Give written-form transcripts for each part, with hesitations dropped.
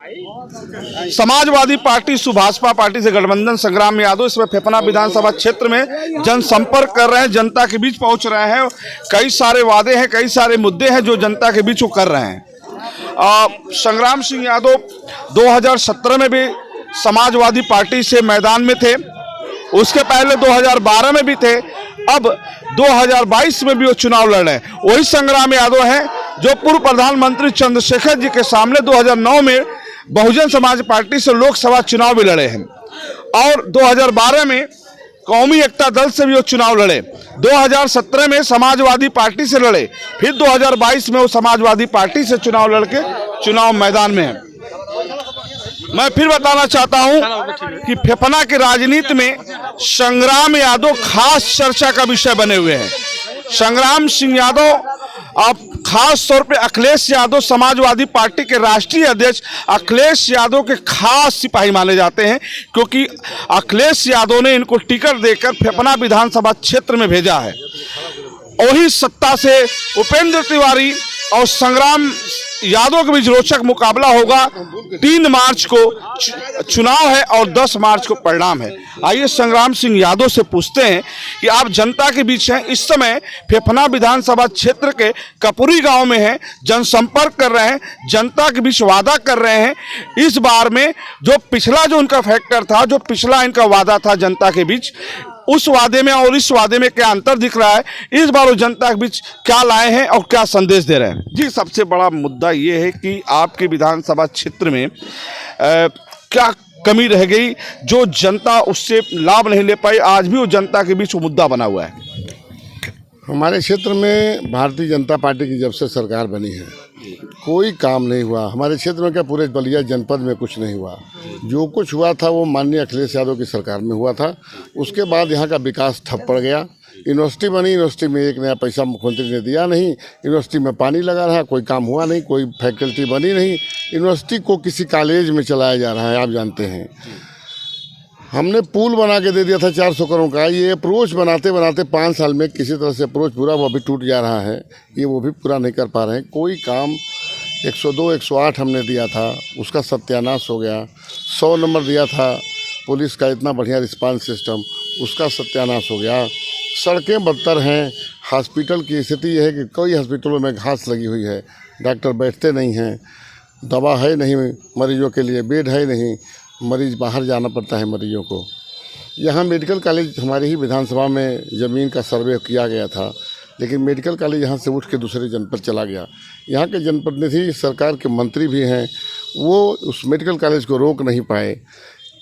Samajwadi party Subhaspa party से गठबंधन संग्राम यादव इस फेफना विधानसभा क्षेत्र में जनसंपर्क कर रहे हैं, जनता के बीच पहुंच रहे हैं। कई सारे वादे हैं, कई सारे मुद्दे हैं जो जनता के बीच वो कर रहे हैं। संग्राम सिंह यादव 2017 में भी समाजवादी पार्टी से मैदान में थे, उसके पहले 2012 में भी थे, अब 2022 में भी वो चुनाव लड़ रहे हैं। वही संग्राम यादव हैं जो पूर्व प्रधानमंत्री चंद्रशेखर जी के सामने 2009 में बहुजन समाज पार्टी से लोकसभा चुनाव भी लड़े हैं और 2012 में कौमी एकता दल से भी वो चुनाव लड़े। 2017 में समाजवादी पार्टी से लड़े, फिर 2022 में वो समाजवादी पार्टी से चुनाव लड़के चुनाव मैदान में है। मैं फिर बताना चाहता हूं कि फेफना की राजनीति में संग्राम यादव खास चर्चा का विषय बने हुए हैं। संग्राम सिंह यादव अब खास तौर पे अखिलेश यादव समाजवादी पार्टी के राष्ट्रीय अध्यक्ष अखिलेश यादव के खास सिपाही माने जाते हैं, क्योंकि अखिलेश यादव ने इनको टिकट देकर फेफना विधानसभा क्षेत्र में भेजा है। वही सत्ता से उपेंद्र तिवारी और संग्राम यादव के बीच रोचक मुकाबला होगा। 3 मार्च को चुनाव है और 10 मार्च को परिणाम है। आइए संग्राम सिंह यादव से पूछते हैं कि आप जनता के बीच हैं, इस समय फेफना विधानसभा क्षेत्र के कपूरी गांव में हैं, जनसंपर्क कर रहे हैं, जनता के बीच वादा कर रहे हैं। इस बार में जो पिछला जो उनका फैक्टर था, जो पिछला इनका वादा था जनता के बीच, उस वादे में और इस वादे में क्या अंतर दिख रहा है, इस बार वो जनता के बीच क्या लाए हैं और क्या संदेश दे रहे हैं। जी, सबसे बड़ा मुद्दा ये है कि आपके विधानसभा क्षेत्र में क्या कमी रह गई जो जनता उससे लाभ नहीं ले पाई, आज भी वो जनता के बीच वो मुद्दा बना हुआ है। हमारे क्षेत्र में भारतीय जनता पार्टी की जब से सरकार बनी है कोई काम नहीं हुआ। हमारे क्षेत्र में क्या, पूरे बलिया जनपद में कुछ नहीं हुआ। जो कुछ हुआ था वो माननीय अखिलेश यादव की सरकार में हुआ था। उसके बाद यहाँ का विकास ठप पड़ गया। यूनिवर्सिटी बनी, यूनिवर्सिटी में एक नया पैसा मुख्यमंत्री ने दिया नहीं, यूनिवर्सिटी में पानी लगा रहा, कोई काम हुआ नहीं, कोई फैकल्टी बनी नहीं। यूनिवर्सिटी को किसी कॉलेज में चलाया जा रहा है, आप जानते हैं। हमने पुल बना के दे दिया था 400 करोड़ का। ये अप्रोच बनाते बनाते 5 साल में किसी तरह से अप्रोच पूरा वो अभी टूट जा रहा है, ये वो भी पूरा नहीं कर पा रहे हैं। कोई काम 102 108 हमने दिया था, उसका सत्यानाश हो गया। 100 नंबर दिया था पुलिस का, इतना बढ़िया रिस्पांस सिस्टम, उसका सत्यानाश हो गया। सड़कें बदतर हैं। हॉस्पिटल की स्थिति यह है कि कई हॉस्पिटलों में घास लगी हुई है, डॉक्टर बैठते नहीं हैं, दवा है नहीं मरीजों के लिए, बेड है नहीं, मरीज बाहर जाना पड़ता है मरीजों को। यहाँ मेडिकल कॉलेज हमारी ही विधानसभा में ज़मीन का सर्वे किया गया था, लेकिन मेडिकल कॉलेज यहाँ से उठ के दूसरे जनपद चला गया। यहाँ के जनप्रतिनिधि सरकार के मंत्री भी हैं, वो उस मेडिकल कॉलेज को रोक नहीं पाए।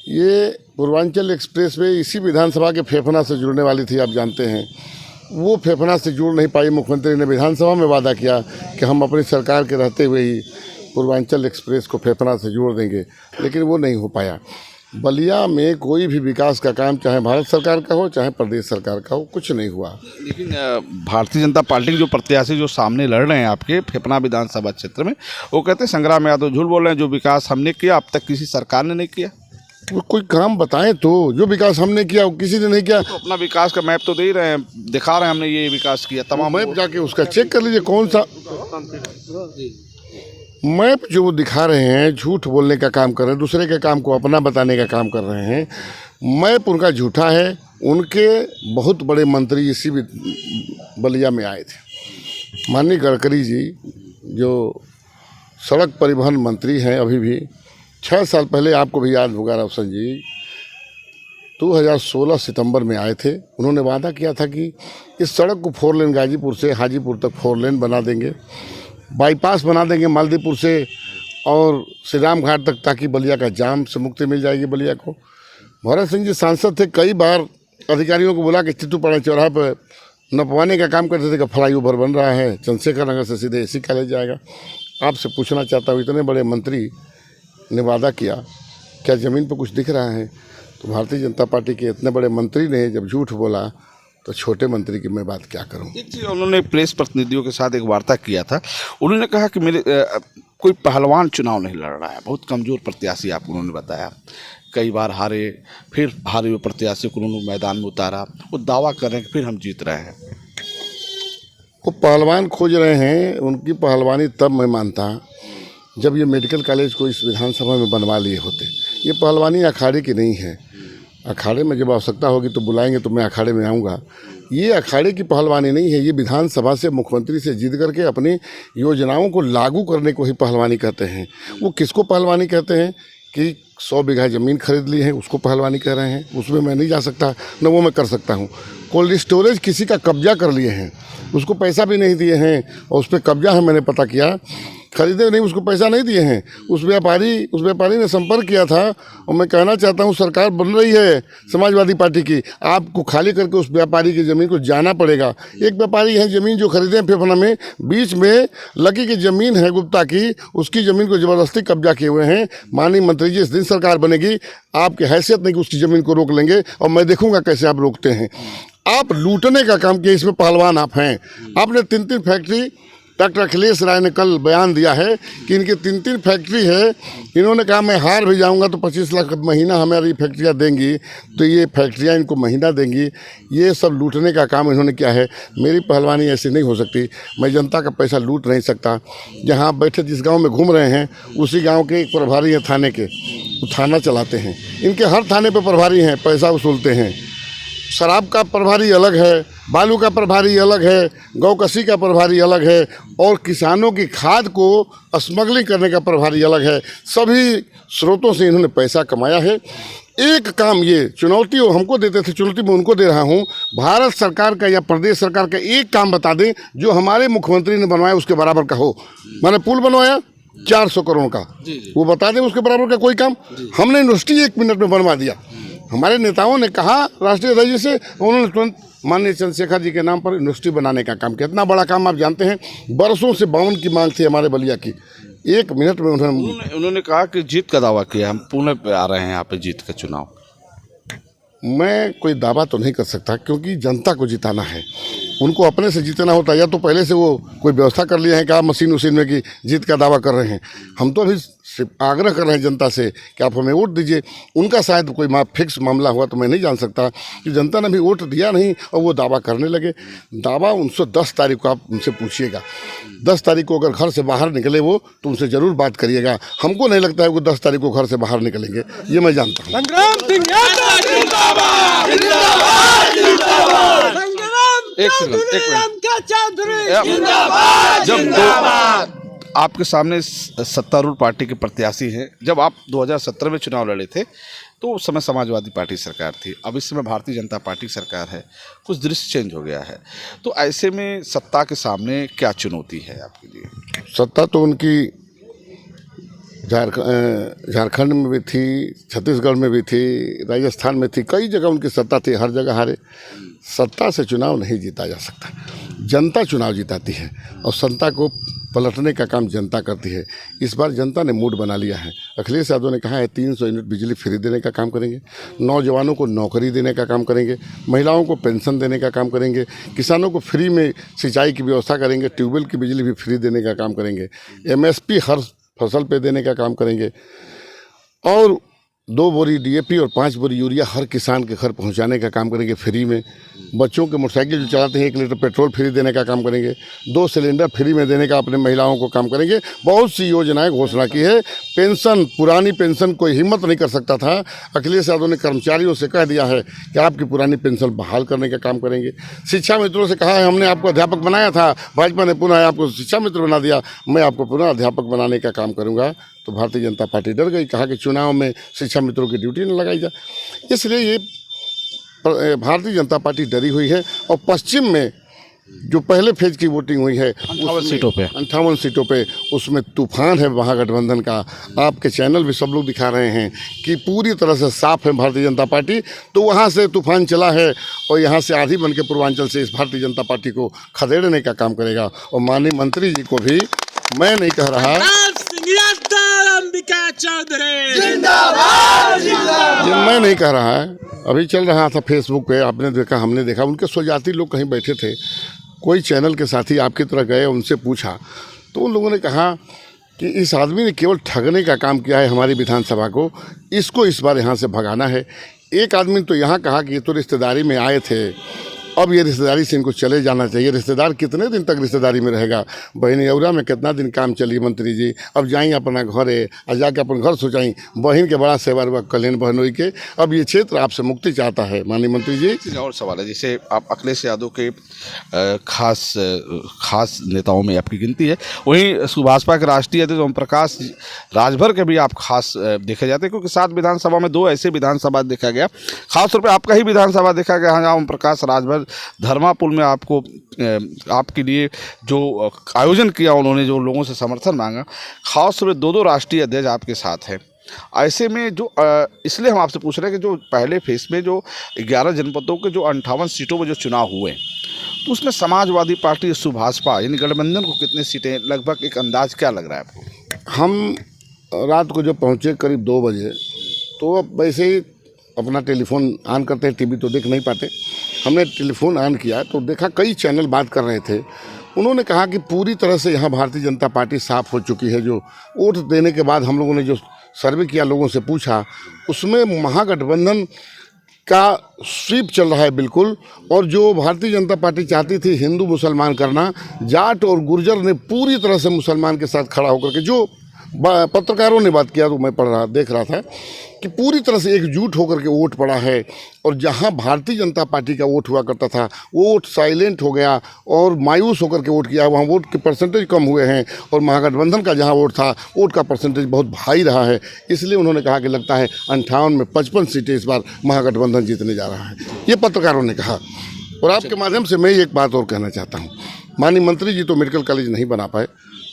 ये पूर्वांचल एक्सप्रेस वे इसी विधानसभा के फेफना से जुड़ने वाली थी, आप जानते हैं। वो फेफना से जुड़ नहीं पाई। मुख्यमंत्री ने विधानसभा में वादा किया कि हम अपनी सरकार के रहते हुए ही पूर्वांचल एक्सप्रेस को फेफना से जोड़ देंगे, लेकिन वो नहीं हो पाया। बलिया में कोई भी विकास का काम, चाहे भारत सरकार का हो चाहे प्रदेश सरकार का हो, कुछ नहीं हुआ। लेकिन भारतीय जनता पार्टी के जो प्रत्याशी जो सामने लड़ रहे हैं आपके फेफना विधानसभा क्षेत्र में, वो कहते हैं संग्राम यादव झूठ बोल रहे हैं, जो विकास हमने किया अब तक किसी सरकार ने नहीं किया। वो कोई काम बताएं तो, जो विकास हमने किया वो किसी ने नहीं किया। तो अपना विकास का मैप तो दे ही रहे हैं, दिखा रहे हैं हमने ये विकास किया, तमाम मैप जाके उसका चेक कर लीजिए कौन सा मैप जो वो दिखा रहे हैं। झूठ बोलने का काम कर रहे हैं, दूसरे के काम को अपना बताने का काम कर रहे हैं। मैप उनका झूठा है। उनके बहुत बड़े मंत्री इसी बलिया में आए थे। माननीय गडकरी जी जो सड़क परिवहन मंत्री हैं अभी भी, 6 साल पहले आपको भी याद होगा रोशन जी, 2016 सितंबर में आए थे। उन्होंने वादा किया था कि इस सड़क को 4 लेन गाजीपुर से हाजीपुर तक 4 लेन बना देंगे, बाईपास बना देंगे मालदीपुर से और श्री राम घाट तक, ताकि बलिया का जाम से मुक्ति मिल जाएगी बलिया को। भरत सिंह जी सांसद थे, कई बार अधिकारियों को बुला के चित्तूपाड़ा चौराहे पर नपवाने का काम करते थे कि फ्लाईओवर बन रहा है, चंद्रशेखर नगर से सीधे एसी कॉलेज जाएगा। आपसे पूछना चाहता हूँ, इतने बड़े मंत्री ने वादा किया, क्या ज़मीन पर कुछ दिख रहा है? तो भारतीय जनता पार्टी के इतने बड़े मंत्री ने जब झूठ बोला तो छोटे मंत्री की मैं बात क्या करूं। एक चीज़ उन्होंने प्रेस प्रतिनिधियों के साथ एक वार्ता किया था, उन्होंने कहा कि मेरे कोई पहलवान चुनाव नहीं लड़ रहा है, बहुत कमज़ोर प्रत्याशी आप उन्होंने बताया, कई बार हारे, फिर हारे हुए प्रत्याशी को उन्होंने मैदान में उतारा, वो दावा कर रहे हैं कि फिर हम जीत रहे हैं। वो पहलवान खोज रहे हैं, उनकी पहलवानी तब मैं मानता जब ये मेडिकल कॉलेज को इस विधानसभा में बनवा लिए होते। ये पहलवानी अखाड़े की नहीं है। अखाड़े में जब आवश्यकता होगी तो बुलाएंगे तो मैं अखाड़े में आऊँगा। ये अखाड़े की पहलवानी नहीं है। ये विधानसभा से मुख्यमंत्री से जीत करके अपनी योजनाओं को लागू करने को ही पहलवानी कहते हैं। वो किसको पहलवानी कहते हैं कि 100 बीघा ज़मीन खरीद ली है, उसको पहलवानी कह रहे हैं। उसमें मैं नहीं जा सकता, न वो मैं कर सकता हूँ। कोल्ड स्टोरेज किसी का कब्जा कर लिए हैं, उसको पैसा भी नहीं दिए हैं और उस पर कब्जा है, मैंने पता किया। खरीदे नहीं, उसको पैसा नहीं दिए हैं। उस व्यापारी ने संपर्क किया था। और मैं कहना चाहता हूँ, सरकार बन रही है समाजवादी पार्टी की, आपको खाली करके उस व्यापारी की ज़मीन को जाना पड़ेगा। एक व्यापारी है ज़मीन जो खरीदे हैं फेफना में, बीच में लकी की ज़मीन है गुप्ता की, उसकी ज़मीन को ज़बरदस्ती कब्जा किए हुए हैं। माननीय मंत्री जी, जिस दिन सरकार बनेगी आपकी हैसियत नहीं कि उसकी ज़मीन को रोक लेंगे, और मैं देखूंगा कैसे आप रोकते हैं। आप लूटने का काम किया, इसमें पहलवान आप हैं। आपने 3 फैक्ट्री, डॉक्टर अखिलेश राय ने कल बयान दिया है कि इनकी 3 फैक्ट्री है। इन्होंने कहा मैं हार भी जाऊंगा तो 25 लाख महीना हमारी फैक्ट्रियां देंगी, तो ये फैक्ट्रियां इनको महीना देंगी। ये सब लूटने का काम इन्होंने किया है। मेरी पहलवानी ऐसी नहीं हो सकती। मैं जनता का पैसा लूट नहीं सकता। जहां आप बैठे जिस गांव में घूम रहे हैं, उसी गांव के एक प्रभारी हैं थाने के, वो थाना चलाते हैं। इनके हर थाने पर प्रभारी हैं, पैसा वसूलते हैं। शराब का प्रभारी अलग है, बालू का प्रभारी अलग है, गौकसी का प्रभारी अलग है, और किसानों की खाद को स्मगलिंग करने का प्रभारी अलग है। सभी स्रोतों से इन्होंने पैसा कमाया है। एक काम, ये चुनौती वो हमको देते थे, चुनौती मैं उनको दे रहा हूँ। भारत सरकार का या प्रदेश सरकार का एक काम बता दें जो हमारे मुख्यमंत्री ने बनवाया उसके बराबर का हो। मैंने पुल बनवाया 400 करोड़ का, वो बता दें उसके बराबर का कोई काम। हमने यूनिवर्सिटी 1 मिनट में बनवा दिया। हमारे नेताओं ने कहा राष्ट्रीय अध्यक्ष से, उन्होंने तुरंत माननीय चंद्रशेखर जी के नाम पर यूनिवर्सिटी बनाने का काम किया। इतना बड़ा काम आप जानते हैं, बरसों से 52 की मांग थी हमारे बलिया की। 1 मिनट में उन्होंने कहा कि जीत का दावा किया, हम पुणे पे आ रहे हैं, यहाँ पे जीत का चुनाव। मैं कोई दावा तो नहीं कर सकता, क्योंकि जनता को जिताना है। उनको अपने से जीतना होता, या तो पहले से वो कोई व्यवस्था कर लिए हैं कि आप मशीन उसीन में कि जीत का दावा कर रहे हैं। हम तो अभी सिर्फ आग्रह कर रहे हैं जनता से कि आप हमें वोट दीजिए। उनका शायद कोई फिक्स मामला हुआ तो मैं नहीं जान सकता कि जनता ने भी वोट दिया नहीं और वो दावा करने लगे। दावा उनसे 10 तारीख को आप उनसे पूछिएगा। 10 तारीख को अगर घर से बाहर निकले वो, तो उनसे ज़रूर बात करिएगा। हमको नहीं लगता है वो 10 तारीख को घर से बाहर निकलेंगे, ये मैं जानता हूँ। जब आपके सामने सत्तारूढ़ पार्टी के प्रत्याशी हैं, जब आप 2017 में चुनाव लड़े थे तो उस समय समाजवादी पार्टी सरकार थी, अब इस समय भारतीय जनता पार्टी सरकार है, कुछ दृश्य चेंज हो गया है। तो ऐसे में सत्ता के सामने क्या चुनौती है आपके लिए? सत्ता तो उनकी झारखंड में भी थी, छत्तीसगढ़ में भी थी, राजस्थान में थी, कई जगह उनकी सत्ता थी, हर जगह हारे। सत्ता से चुनाव नहीं जीता जा सकता, जनता चुनाव जिताती है और सत्ता को पलटने का काम जनता करती है। इस बार जनता ने मूड बना लिया है। अखिलेश यादव ने कहा है 300 यूनिट बिजली फ्री देने का काम करेंगे, नौजवानों को नौकरी देने का काम करेंगे, महिलाओं को पेंशन देने का काम करेंगे, किसानों को फ्री में सिंचाई की व्यवस्था करेंगे, ट्यूबवेल की बिजली भी फ्री देने का काम करेंगे, MSP हर फसल पे देने का काम करेंगे, और 2 बोरी DAP और 5 बोरी यूरिया हर किसान के घर पहुंचाने का काम करेंगे फ्री में। बच्चों के मोटरसाइकिल जो चलाते हैं 1 लीटर पेट्रोल फ्री देने का काम करेंगे, 2 सिलेंडर फ्री में देने का अपने महिलाओं को काम करेंगे। बहुत सी योजनाएं घोषणा की है। पेंशन, पुरानी पेंशन कोई हिम्मत नहीं कर सकता था, अखिलेश यादव ने कर्मचारियों से कह दिया है कि आपकी पुरानी पेंशन बहाल करने का काम करेंगे। शिक्षा मित्रों से कहा है, हमने आपको अध्यापक बनाया था, भाजपा ने पुनः आपको शिक्षा मित्र बना दिया, मैं आपको पुनः अध्यापक बनाने का काम करूँगा। तो भारतीय जनता पार्टी डर गई, कहा कि चुनाव में शिक्षा मित्रों की ड्यूटी न लगाई जाए। इसलिए ये भारतीय जनता पार्टी डरी हुई है। और पश्चिम में जो पहले फेज की वोटिंग हुई है 58 सीटों पे उसमें तूफान है महागठबंधन का। आपके चैनल भी सब लोग दिखा रहे हैं कि पूरी तरह से साफ है भारतीय जनता पार्टी। तो वहाँ से तूफान चला है और यहाँ से आधी बन के पूर्वांचल से इस भारतीय जनता पार्टी को खदेड़ने का काम करेगा। और माननीय मंत्री जी को भी मैं नहीं कह रहा, ये मैं नहीं कह रहा है, अभी चल रहा था फेसबुक पे, आपने देखा, हमने देखा, उनके स्वजाति लोग कहीं बैठे थे, कोई चैनल के साथी आपकी तरह गए, उनसे पूछा तो उन लोगों ने कहा कि इस आदमी ने केवल ठगने का काम किया है हमारी विधानसभा को, इसको इस बार यहाँ से भगाना है। एक आदमी तो यहाँ कहा कि ये तो रिश्तेदारी में आए थे, अब ये रिश्तेदारी से इनको चले जाना चाहिए। रिश्तेदार कितने दिन तक रिश्तेदारी में रहेगा? बहन औरा में कितना दिन काम चली मंत्री जी? अब जाई अपना घरे और जाके अपन घर सोचाई बहन के बड़ा सेवा रुआ कल्याण बहनोई के। अब ये क्षेत्र आपसे मुक्ति चाहता है माननीय मंत्री जी। एक और सवाल है, जैसे आप अखिलेश यादव के खास नेताओं में आपकी गिनती है, वहीं भाजपा के राष्ट्रीय अध्यक्ष ओम प्रकाश राजभर के भी आप खास देखे जाते हैं, क्योंकि 7 विधानसभा में 2 ऐसे विधानसभा देखा गया, खासतौर पे आपका ही विधानसभा देखा गया जहाँ ओम प्रकाश राजभर धर्मापुर में आपको आपके लिए जो आयोजन किया उन्होंने, जो लोगों से समर्थन मांगा, खासतौर पर 2 राष्ट्रीय अध्यक्ष आपके साथ हैं। ऐसे में जो इसलिए हम आपसे पूछ रहे हैं कि जो पहले फेज में जो 11 जनपदों के जो 58 सीटों में जो चुनाव हुए, तो उसमें समाजवादी पार्टी भाजपा यानी गठबंधन को कितनी सीटें, लगभग एक अंदाज क्या लग रहा है आपको? हम रात को जब पहुँचे करीब 2 बजे, तो अब वैसे ही अपना टेलीफोन ऑन करते हैं, टीवी तो देख नहीं पाते, हमने टेलीफोन ऑन किया तो देखा कई चैनल बात कर रहे थे। उन्होंने कहा कि पूरी तरह से यहाँ भारतीय जनता पार्टी साफ हो चुकी है। जो वोट देने के बाद हम लोगों ने जो सर्वे किया, लोगों से पूछा, उसमें महागठबंधन का स्वीप चल रहा है बिल्कुल। और जो भारतीय जनता पार्टी चाहती थी हिंदू मुसलमान करना, जाट और गुर्जर ने पूरी तरह से मुसलमान के साथ खड़ा होकर के, जो पत्रकारों ने बात किया तो मैं देख रहा था कि पूरी तरह से एकजुट होकर के वोट पड़ा है। और जहां भारतीय जनता पार्टी का वोट हुआ करता था, वो वोट साइलेंट हो गया और मायूस होकर के वोट किया, वहाँ वोट के परसेंटेज कम हुए हैं। और महागठबंधन का जहां वोट था, वोट का परसेंटेज बहुत भारी रहा है। इसलिए उन्होंने कहा कि लगता है 58 में 55 सीटें इस बार महागठबंधन जीतने जा रहा है, ये पत्रकारों ने कहा। और आपके माध्यम से मैं एक बात और कहना चाहता हूँ, माननीय मंत्री जी तो मेडिकल कॉलेज नहीं बना पाए,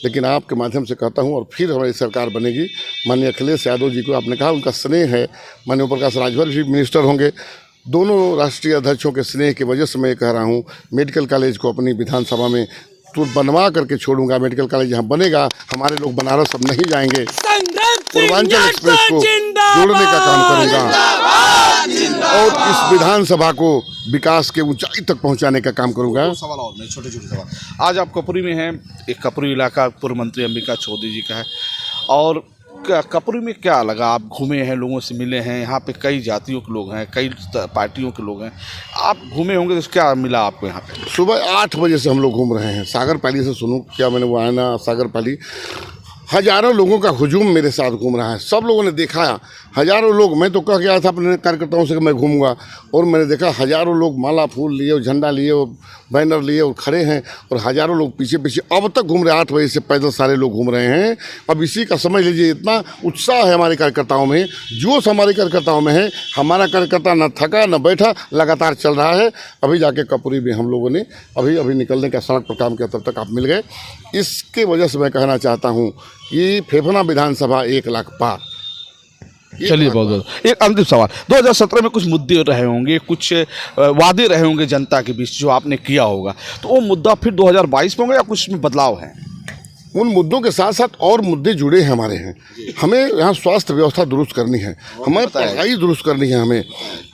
लेकिन आपके माध्यम से कहता हूं, और फिर हमारी सरकार बनेगी, माननीय अखिलेश यादव जी को आपने कहा उनका स्नेह है, माननीय ओम प्रकाश राजभर भी मिनिस्टर होंगे, दोनों राष्ट्रीय अध्यक्षों के स्नेह की वजह से मैं कह रहा हूं मेडिकल कॉलेज को अपनी विधानसभा में तो बनवा करके छोड़ूंगा। मेडिकल कॉलेज यहाँ बनेगा, हमारे लोग बनारस अब नहीं जाएंगे, पूर्वांचल एक्सप्रेस को जोड़ने का काम करूँगा और इस विधानसभा को विकास के ऊंचाई तक पहुंचाने का काम करूंगा। सवाल और नहीं, छोटे सवाल। आज आप कपूरी में हैं, एक कपूरी इलाका पूर्व मंत्री अंबिका चौधरी जी का है, और कपूरी में क्या लगा? आप घूमे हैं, लोगों से मिले हैं, यहाँ पे कई जातियों के लोग हैं, कई पार्टियों के लोग हैं, आप घूमे होंगे तो क्या मिला आपको यहाँ पे? सुबह 8 बजे से हम लोग घूम रहे हैं, सागर पाली से सुनूं क्या मैंने वो आया ना, सागर पाली हजारों लोगों का हुजूम मेरे साथ घूम रहा है। सब लोगों ने देखा, हजारों लोग, मैं तो कह गया था अपने कार्यकर्ताओं से कि मैं घूमूंगा, और मैंने देखा हजारों लोग माला फूल लिए और झंडा लिए और बैनर लिए और खड़े हैं, और हजारों लोग पीछे पीछे अब तक घूम रहे हैं। 8 बजे से पैदल सारे लोग घूम रहे हैं। अब इसी का समझ लीजिए, इतना उत्साह है हमारे कार्यकर्ताओं में, जोश हमारे कार्यकर्ताओं में है। हमारा कार्यकर्ता न थका न बैठा, लगातार चल रहा है। अभी जाके कपूरी में हम लोगों ने अभी निकलने का सड़क पर काम किया, तब तक आप मिल गए। इसके वजह से मैं कहना चाहता हूँ कि फेफना विधानसभा 1 लाख पार। चलिए, बहुत एक अंतिम सवाल, 2017 में कुछ मुद्दे रहे होंगे, कुछ वादे रहे होंगे जनता के बीच जो आपने किया होगा, तो वो मुद्दा फिर 2022 में होगा या कुछ में बदलाव है? उन मुद्दों के साथ साथ और मुद्दे जुड़े हैं हमारे हैं। हमें यहाँ स्वास्थ्य व्यवस्था दुरुस्त करनी है, हमें पढ़ाई दुरुस्त करनी है,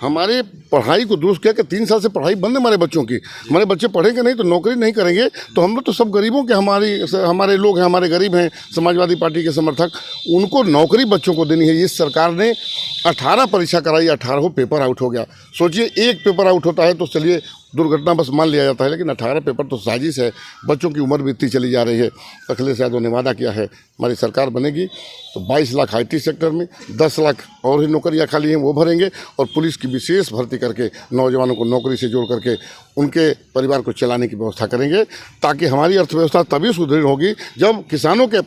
हमारे पढ़ाई को दुरुस्त किया कि 3 साल से पढ़ाई बंद है हमारे बच्चों की। हमारे बच्चे पढ़ेंगे नहीं तो नौकरी नहीं करेंगे, तो हम लोग तो सब गरीबों के हमारे लोग हैं, हमारे गरीब हैं, समाजवादी पार्टी के समर्थक, उनको नौकरी बच्चों को देनी है। इस सरकार ने 18 परीक्षा कराई, 18 पेपर आउट हो गया। सोचिए, एक पेपर आउट होता है तो चलिए दुर्घटना बस मान लिया जाता है, लेकिन 18 पेपर तो साजिश है। बच्चों की उम्र बीतती चली जा रही है। अखिलेश यादव ने वादा किया है हमारी सरकार बनेगी तो 22 लाख IT सेक्टर में, 10 लाख और ही नौकरियां खाली हैं वो भरेंगे, और पुलिस की विशेष भर्ती करके नौजवानों को नौकरी से जोड़ करके उनके परिवार को चलाने की व्यवस्था करेंगे, ताकि हमारी अर्थव्यवस्था तभी सुदृढ़ होगी जब किसानों के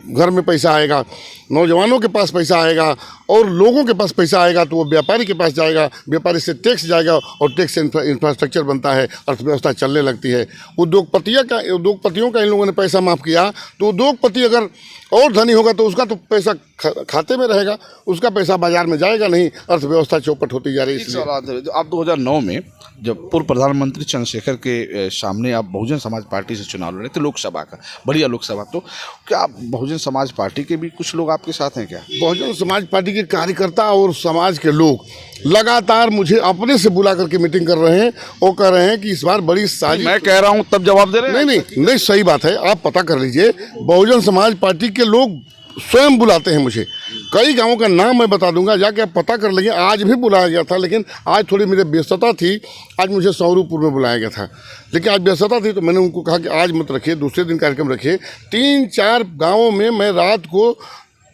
घर में पैसा आएगा, नौजवानों के पास पैसा आएगा और लोगों के पास पैसा आएगा, तो वो व्यापारी के पास जाएगा, व्यापारी से टैक्स जाएगा और टैक्स से इंफ्रास्ट्रक्चर बनता है, अर्थव्यवस्था चलने लगती है। उद्योगपतियों का इन लोगों ने पैसा माफ़ किया, तो उद्योगपति अगर और धनी होगा तो उसका तो पैसा खाते में रहेगा, उसका पैसा बाजार में जाएगा नहीं, अर्थव्यवस्था चौपट होती जा रही है। इसलिए आप 2009 में जब पूर्व प्रधानमंत्री चंद्रशेखर के सामने आप बहुजन समाज पार्टी से चुनाव लड़ रहे थे, लोकसभा का, बढ़िया लोकसभा, तो क्या आप बहुजन समाज पार्टी के भी कुछ लोग आपके साथ हैं क्या? बहुजन समाज पार्टी के कार्यकर्ता और समाज के लोग लगातार मुझे अपने से बुला करके मीटिंग कर रहे हैं और कह रहे हैं कि इस बार बड़ी साजिश। मैं कह रहा हूं तब जवाब दे रहे हैं? नहीं, सही बात है, आप पता कर लीजिए। बहुजन समाज पार्टी के लोग स्वयं बुलाते हैं मुझे। कई गांवों का नाम मैं बता दूंगा, जाके आप पता कर लेंगे। आज भी बुलाया गया था, लेकिन आज थोड़ी मेरी व्यस्तता थी। आज मुझे सौरूपुर में बुलाया गया था, लेकिन आज व्यस्तता थी तो मैंने उनको कहा कि आज मत रखिए, दूसरे दिन कार्यक्रम रखिए। 3-4 गाँवों में मैं रात को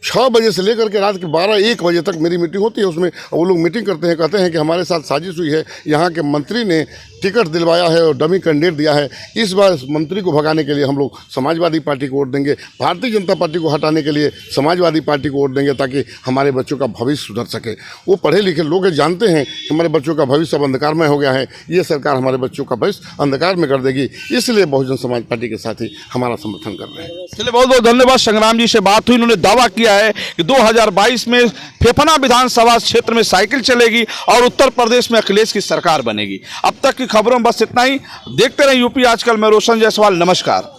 6 बजे से लेकर के रात के 12-1 बजे तक मेरी मीटिंग होती है। उसमें वो लोग मीटिंग करते हैं, कहते हैं कि हमारे साथ साजिश हुई है, यहाँ के मंत्री ने टिकट दिलवाया है और डमी कैंडिडेट दिया है। इस बार इस मंत्री को भगाने के लिए हम लोग समाजवादी पार्टी को वोट देंगे, भारतीय जनता पार्टी को हटाने के लिए समाजवादी पार्टी को वोट देंगे, ताकि हमारे बच्चों का भविष्य सुधर सके। वो पढ़े लिखे लोग जानते हैं कि हमारे बच्चों का भविष्य अब अंधकारमय हो गया है, ये सरकार हमारे बच्चों का भविष्य अंधकार में कर देगी, इसलिए बहुजन समाज पार्टी के साथ ही हमारा समर्थन कर रहे हैं। चलिए, बहुत बहुत धन्यवाद। संग्राम जी से बात हुई, उन्होंने दावा किया है कि 2022 में फेफना विधानसभा क्षेत्र में साइकिल चलेगी और उत्तर प्रदेश में अखिलेश की सरकार बनेगी। अब तक की खबरों में बस इतना ही। देखते रहे यूपी आजकल। मैं रोशन जायसवाल, नमस्कार।